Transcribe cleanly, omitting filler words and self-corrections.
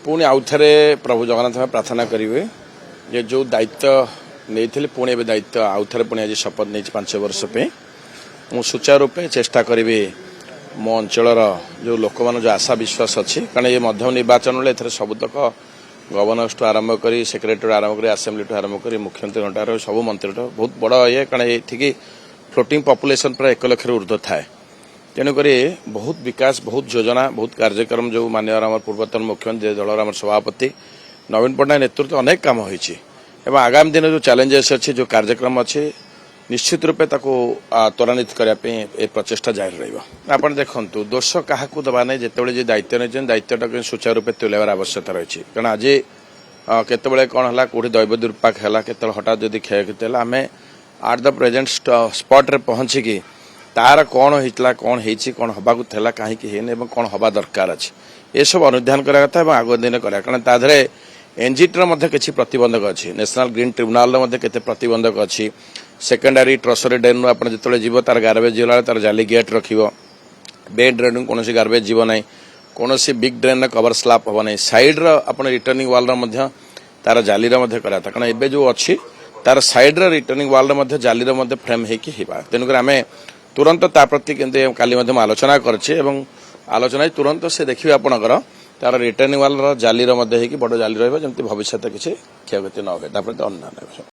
पुणी आउ थे प्रभु जगन्नाथ प्रार्थना करेंगे जे जो दायित्व नहीं पुणी ए दायित्व आउ थे पुणी आज शपथ नहीं 5 वर्ष पे मु सुचारू रूपे चेष्टा करी मो अंचल जो लोक मान जो आशा विश्वास अच्छी कारण ये मध्यम निर्वाचन एथर सबुतक गवर्नर्स ठू आरंभ कर सेक्रेटरी आरंभ कर आसेम्बली ठू आरंभ कर मुख्यमंत्री घंटार सब मंत्री बहुत बड़ ये कारण ये फ्लोटिंग पॉपुलेशन प्राय 1 लाख ऊर्ध्व थाए तेणुक बहुत विकास बहुत योजना बहुत कार्यक्रम जो माननीय पूर्वतन मुख्यमंत्री दलर आम सभापति नवीन पट्टनायक नेतृत्व अनेक काम होती आगामी दिन जो चैलेंजेस अच्छी जो कार्यक्रम अच्छे निश्चित रूपे त्वरान्वित करने प्रचेषा जारी रहा देखु दोष क्या दबा नहीं जिते दायित्व नहीं दायित्व सुचारू रूपे तुलाइबार आवश्यकता रही कारण आज केतबेले कौन है कौटी दैव दुर्पाक है केत हठात जदि क्षयक्षति है आम आट द प्रेजेंट स्पॉट रे पहुंचिकी तार कौन होता कौन कौन हवाक था कहीं कौन हवा दरकार अच्छे ये सब अनुधान करा कथा आग दिन करा कारण ताधे एनजीटी किसी प्रतिबंधक अच्छी नेशनल ग्रीन ट्रिब्यूनाल के प्रतिबंधक अच्छी सेकेंडरी ट्रसरी ड्रेन आप जो जीव तार गार्बेज जीवला तार जाली गेट रख बेड ड्रेन कौन गार्बेज जीव ना कौन बिग ड्रेन कवर स्लाप हम ना सैड रिटर्निंग वाल तार जाली करा कारण एवं जो अच्छी तार सैड रिटर्निंग वाल जाली फ्रेम होगा तेणुक आम तुरंत ता प्रति काली आलोचना करछे आलोचना तुरंत से देखिए आपणकर तार रिटर्निंग वाल जाली बड़ जाली रही भविष्य किसी क्षयक्षति न हो प्रति अनुधान